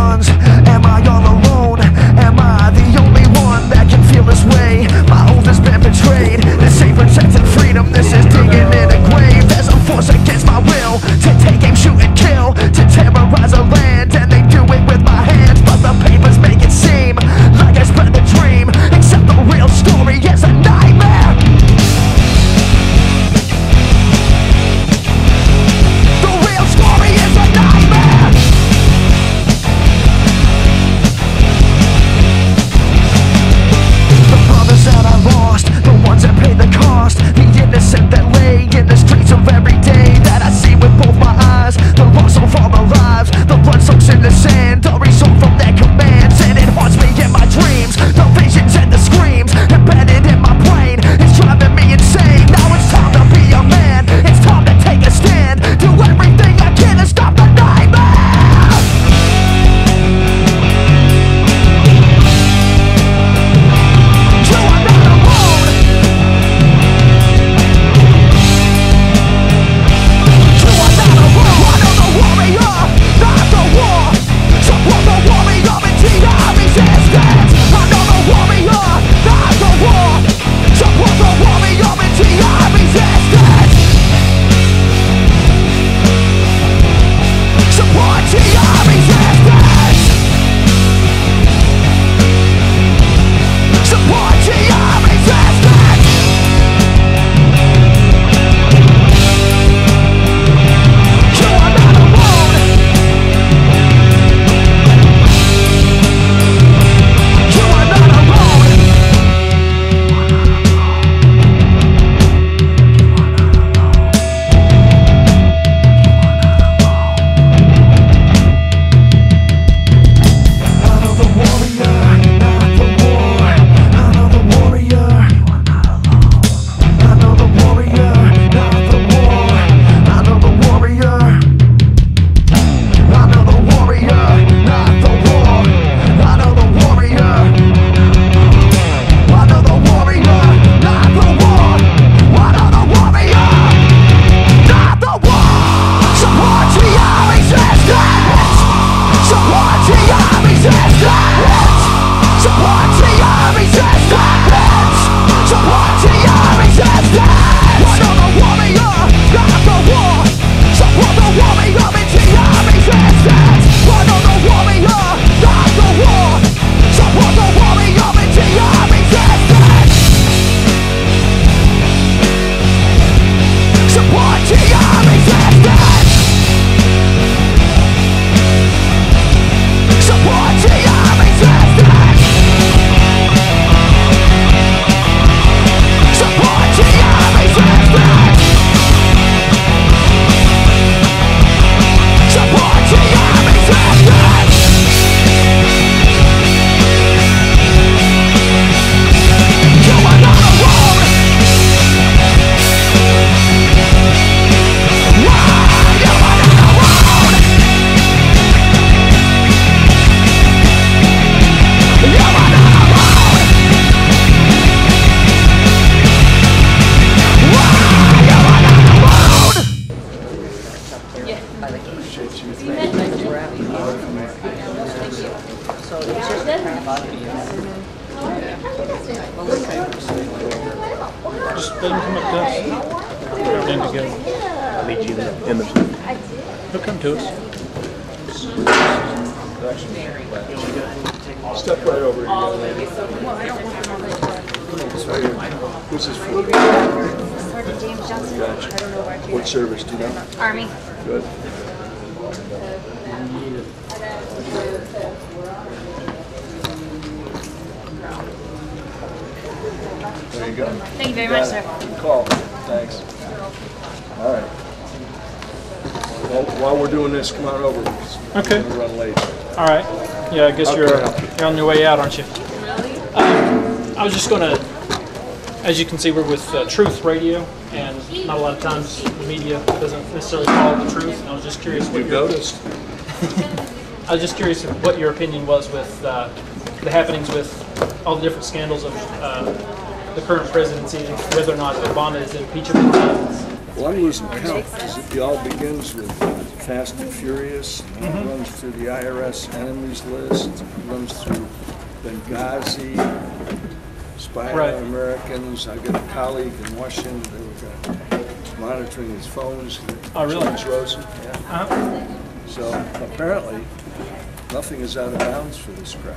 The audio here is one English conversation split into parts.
guns? Am I all alone? Am I the only one that can feel this way? My oath has been betrayed. This ain't protecting freedom, this is digging in a grave. There's a force against my will to take aim, shoot and kill, to terrorize a land, and they do it with my hands. But the papers make it seem like I spread the dream, except the real story is a nightmare. The real story is a nightmare. The brothers that I lost, the ones that paid the cost, the innocent that lay in the streets of every day that I see with both my eyes, the loss of all the lives, the blood soaks in the sand, the result from their commands, and it haunts me in my dreams. The visions and the screams embedded in my brain, it's driving me insane. Now it's time to be a man, it's time to take a stand, do everything I can to stop the nightmare. You are not alone. You are not alone. I know the warrior, not the war. Support the warrior into your resistance. I know the warrior, not the war. Support the warrior into your resistance. Support to your resistance. Support to your resistance. You are not alone. You are not alone. I know the warrior, not the war. I know the warrior. I know the warrior, not the war. I know the warrior. I know the warrior, not the war. I know the warrior. I know the warrior, not the war. I know the warrior, not the war. Support to your resistance. Support to your resistance. Support to your resistance. Support to your resistance. I know the warrior, not the war. Support the warrior into your resistance. I know the warrior, not the war. Support the warrior into your resistance. Support to your resistance. Support to your resistance. Support to your resistance. Support to your resistance. You are not alone. Why? You are not alone. You are not alone. Why? You are not alone. Just let him come up to us. Everything together. I'll meet you in the He'll come to us. Step right over here. Who's this for? Sergeant James Johnson. Gotcha. I don't know where What service do you know? Army. Good. There you go. Thank you very much, sir. Good call. Thanks. All right. Well, while we're doing this, come on over. Okay. We're gonna run late. All right. Yeah, I guess Okay. you're on your way out, aren't you? I was just going to, as you can see, we're with Truth Radio, and not a lot of times the media doesn't necessarily follow the truth. And I was just curious what You noticed? I was just curious what your opinion was with the happenings with all the different scandals of the current presidency, and whether or not Obama is impeachable. Well, I'm losing count. It all begins with Fast and Furious, and it runs through the IRS enemies list, it runs through Benghazi, spying Right. on Americans. I've got a colleague in Washington that were monitoring his phones. Oh, really? James Rosen, yeah. Uh-huh. So apparently, nothing is out of bounds for this crowd.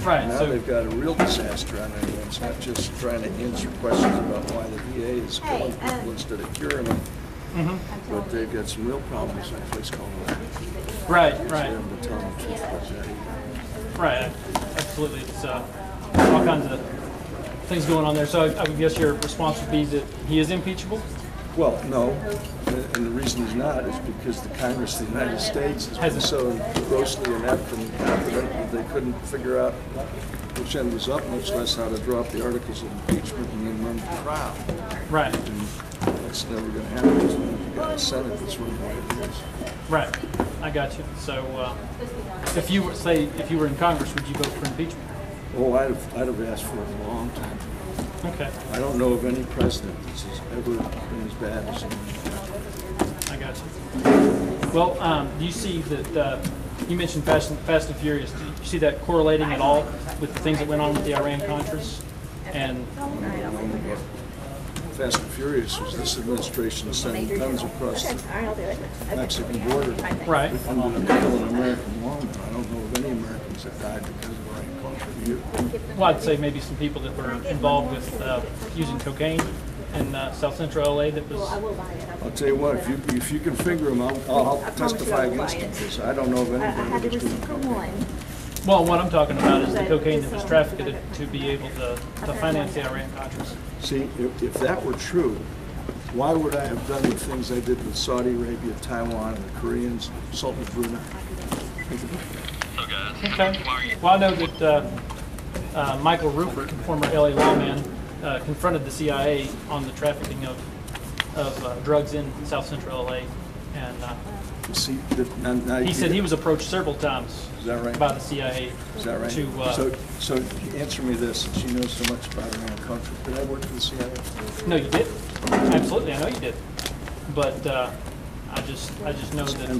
Right. Now So they've got a real disaster on their hands, not just trying to answer questions about why the VA is killing people instead of curing them, but they've got some real problems in a place called Iraq. right, They right, haven't been telling the truth about that either. right. Absolutely. It's all kinds of things going on there. So I would guess your response would be that he is impeachable. Well, no, and the reason he's not is because the Congress of the United States has been so grossly inept and incompetent that they couldn't figure out which end was up, much less how to draw up the articles of impeachment and then run the trial. Right. And that's never going to happen as long as you've got a Senate that's run the way it is. Right. I got you. So if you were in Congress, would you vote for impeachment? Oh, I'd have asked for it a long time ago. Okay. I don't know of any president that's ever been as bad as him. I got you. Well, do you see that you mentioned Fast and Furious? Do you see that correlating at all with the things that went on with the Iran-Contras? And Fast and Furious was this administration sending guns across the Mexican border. right. Under the kill an American woman. I don't know of any Americans that died because of Iran-Contra. You? Well, I'd say maybe some people that were involved with using cocaine in South Central LA. That was I'll tell you what, if you can figure them, I'll testify against them because I don't know of anybody that's doing cocaine. well. What I'm talking about is the cocaine that was trafficked to be able to finance the Iran-Contras. See, if that were true, why would I have done the things I did with Saudi Arabia, Taiwan, and the Koreans, Sultan of Brunei? Okay. Well, I know that Michael Rupert, former LA lawman, confronted the CIA on the trafficking of drugs in South Central LA, and See, now he said he was approached several times Is that right? by the CIA. Is that right? So answer me this, since you know so much about Iran-Contra. Did I work for the CIA? No, you did. Absolutely, I know you did. But I just know that.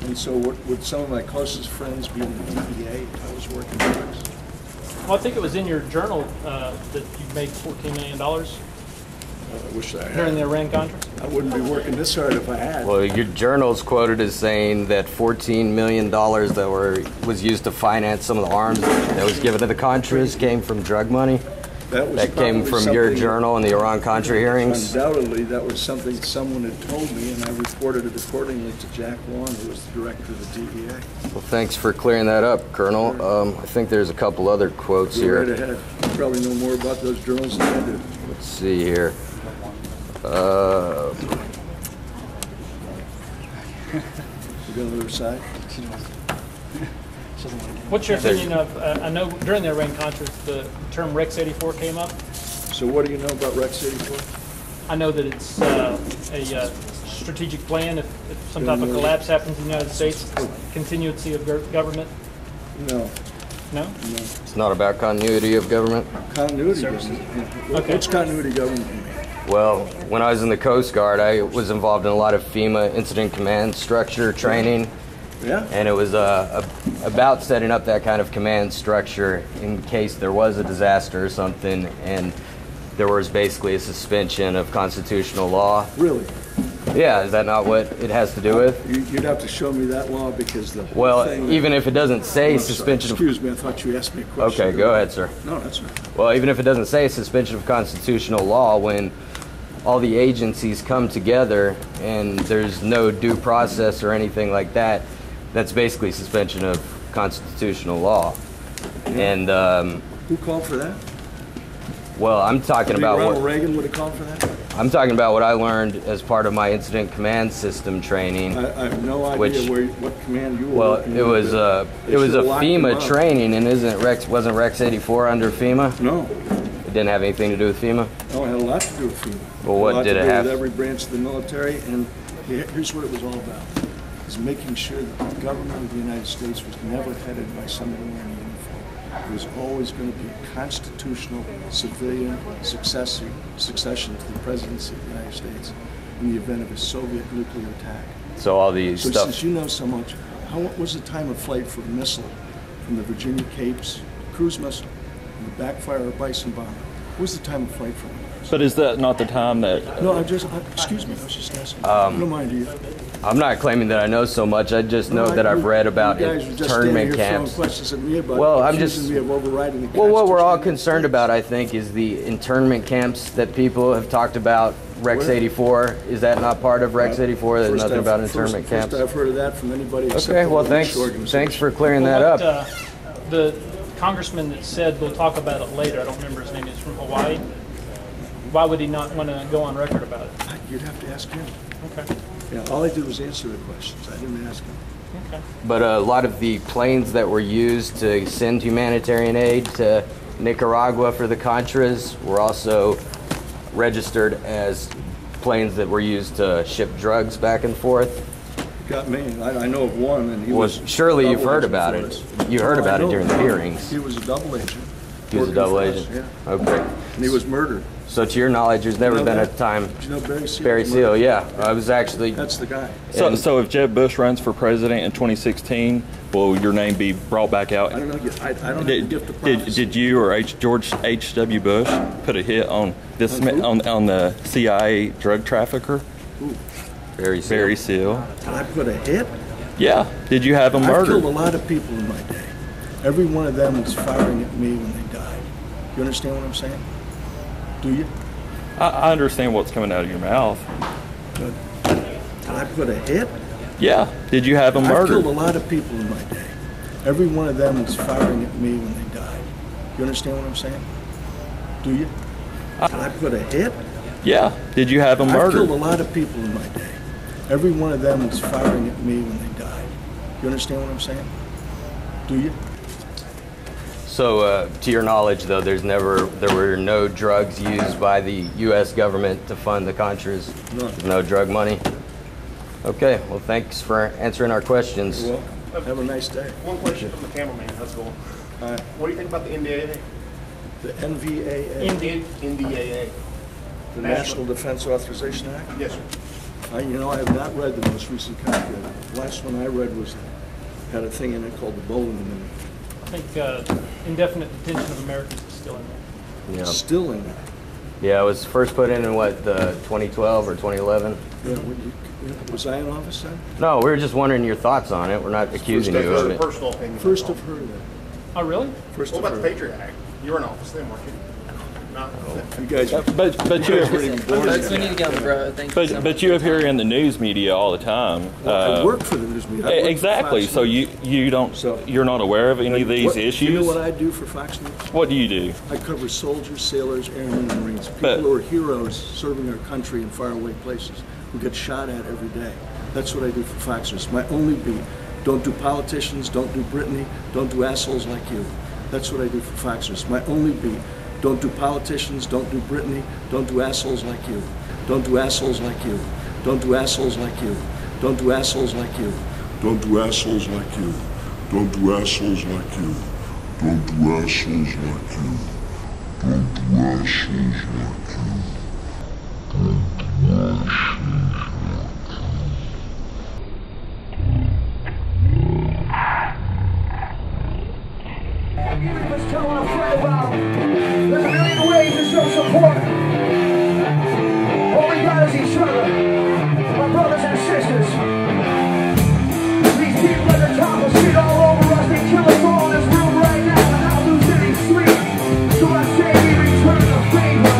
And so would some of my closest friends be in the NDAA if I was working drugs? Well, I think it was in your journal that you made $14 million I wish I during the had. Iran-Contra. I wouldn't be working this hard if I had. Well, your journal's quoted as saying that $14 million that was used to finance some of the arms that was given to the Contras came from drug money. That came probably from your something- journal in the Iran-Contra hearings. Undoubtedly, that was something someone had told me, and I reported it accordingly to Jack Long, who was the director of the DEA. Well, thanks for clearing that up, Colonel. I think there's a couple other quotes Go here. right ahead. You probably know more about those journals than I do. Let's see here. You got on the other side? What's your opinion of? I know during the Iran-Contras the term Rex 84 came up. So what do you know about Rex 84? I know that it's a strategic plan if some type of collapse happens in the United States, continuity of government. No. No? It's not about continuity of government. Continuity government. Yeah. Okay. What's continuity government mean? Well, when I was in the Coast Guard, I was involved in a lot of FEMA incident command structure training. Yeah? And it was about setting up that kind of command structure in case there was a disaster or something, and there was basically a suspension of constitutional law. Really? Yeah, is that not what it has to do with? You'd have to show me that law because the whole Well, thing... even if it doesn't say I'm sorry. suspension of... Excuse me, I thought you asked me a question. Okay, go ahead, sir. No, that's all right. Well, even if it doesn't say suspension of constitutional law, when all the agencies come together and there's no due process or anything like that, that's basically suspension of constitutional law. And, Who called for that? well, I'm talking Think about Ronald what Reagan would have called for that? I'm talking about what I learned as part of my incident command system training. I have no idea Which- what command you were Well, working it with, was but they it was a should've locked him FEMA up. training, and wasn't Rex 84 under FEMA? No. It didn't have anything to do with FEMA. No, it had a lot to do with FEMA. Well, what a lot did to it do have? with every branch of the military, and here's what it was all about. Is making sure that the government of the United States was never headed by somebody wearing a uniform. It was always going to be a constitutional civilian succession to the presidency of the United States. in the event of a Soviet nuclear attack. So all the So stuff. since you know so much, what was the time of flight for a missile from the Virginia Capes, cruise missile, and the backfire of Bison bomber? What was the time of flight for them? But is that not the time that? No, excuse me, I was just asking. I don't mind you. I'm not claiming that I know so much. I just know that I've read about you guys were just internment standing here camps. throwing questions at me about Well, I'm accusing just- me of overriding the Well, what we're all Constitution. concerned about, I think, is the internment camps that people have talked about. Rex Where? 84, is that not part of Rex 84? There's First nothing I've- about internment camps. First I've heard of that from anybody except Okay, for well, the thanks. Bush organization. Thanks for clearing Well, that what, up. The congressman that said we'll talk about it later, I don't remember his name, he's from Hawaii. Why would he not want to go on record about it? You'd have to ask him. Okay. Yeah, all I did was answer the questions. I didn't ask him. Okay. But a lot of the planes that were used to send humanitarian aid to Nicaragua for the Contras were also registered as planes that were used to ship drugs back and forth. Got me. I know of one, and he Well, was. surely a you've double heard agent about for it. us. You heard Oh, I about it know. during the hearings. He was a double agent. He was a working double for us, agent? Yeah. Okay. And he was murdered. So to your knowledge, there's never You know been a that? time. Did you know Barry Seal? Barry was Seal, murdered? yeah. I was actually. That's the guy. So if Jeb Bush runs for president in 2016, will your name be brought back out? I don't know. I don't have the gift of prophecy. Did you or George H.W. Bush put a hit on this On who? on the CIA drug trafficker Barry Seal. Barry Seal? Did I put a hit? Yeah. Did you have him I've murdered? killed a lot of people in my day. Every one of them was firing at me when they died. You understand what I'm saying? Do you? I understand what's coming out of your mouth. Good. Did I put a hit? Yeah. Did you have him I've murdered? killed a lot of people in my day. Every one of them was firing at me when they died. You understand what I'm saying? Do you? Did I put a hit? Yeah. Did you have him I've killed murdered? a lot of people in my day. Every one of them was firing at me when they died. You understand what I'm saying? Do you? So, to your knowledge, though, there were no drugs used by the U.S. government to fund the Contras. None. No drug money. Okay. Well, thanks for answering our questions. You're welcome. Have a nice day. One question from the cameraman. How's it going? What do you think about the NDAA? The NVAA, NDAA. the National Defense Authorization Act. Yes, sir. I have not read the most recent copy of it. The last one I read had a thing in it called the Bowling Amendment. I think indefinite detention of Americans is still in there. Yeah. Still in there. Yeah, it was first put in what, 2012 or 2011? Yeah, was I in office then? No, we were just wondering your thoughts on it. We're not accusing you of it. Personal opinion. First I've heard of that. Oh, really? First What I've about the heard of Patriot Act? You were in office then, weren't you? No. it. You guys, But you have, We need to go, bro. Thank you so much. but you appear in the news media all the time. I work for the news media. I work for Exactly. Fox So News. you're not aware of any of these What- issues. You know what I do for Fox News? What do you do? I cover soldiers, sailors, airmen, and Marines. People But- who are heroes serving our country in faraway places who get shot at every day. That's what I do for Fox News. My only beat. Don't do politicians, don't do Brittany, don't do assholes like you. That's what I do for Fox News. My only beat. Don't do politicians, don't do Brittany, don't do assholes like you. Don't do assholes like you. Don't do assholes like you. Don't do assholes like you. Don't do assholes like you. Don't do assholes like you. Don't do assholes like you. Don't do assholes like you. Let's tell our friend about there's a million ways to show support. All we got is each other, my brothers and sisters. These people at the top will shit all over us. They kill us all in this room right now and not lose any sleep. So I say we return the favor.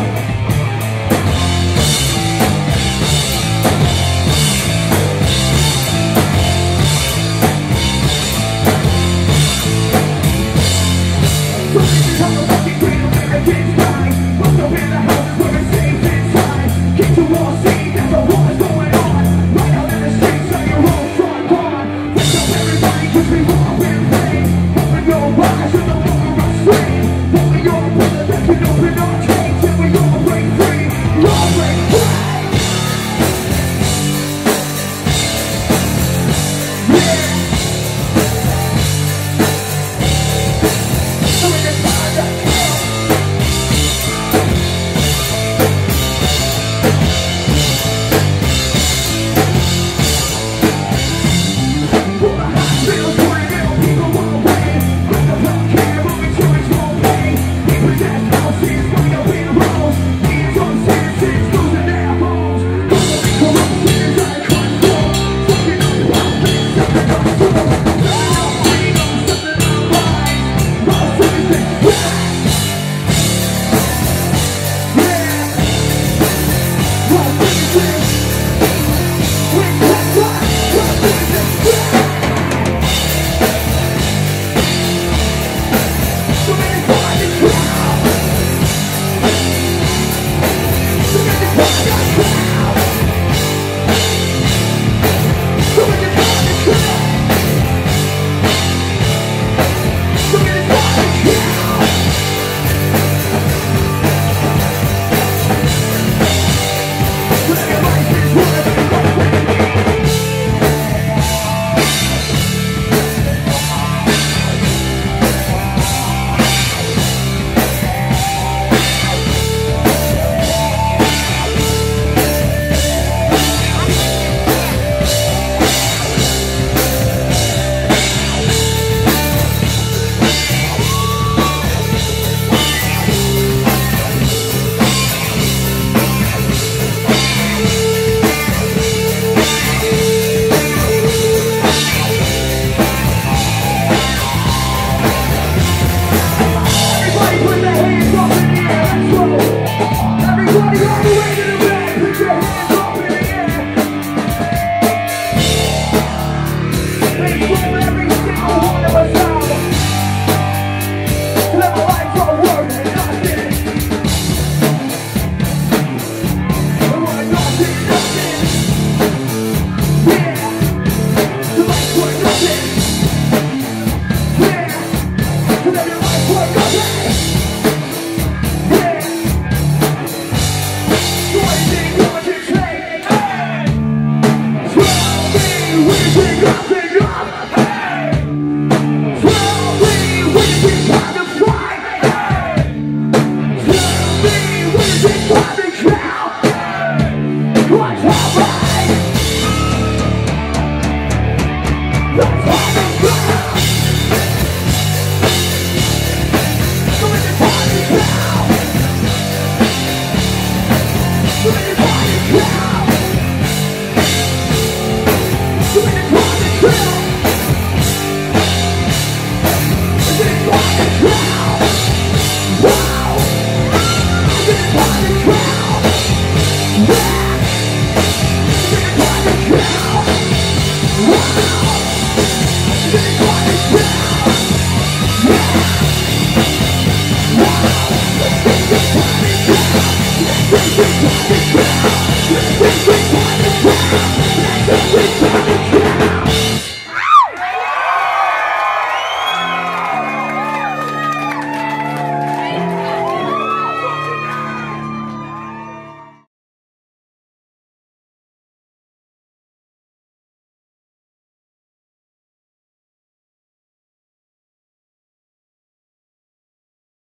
Yeah.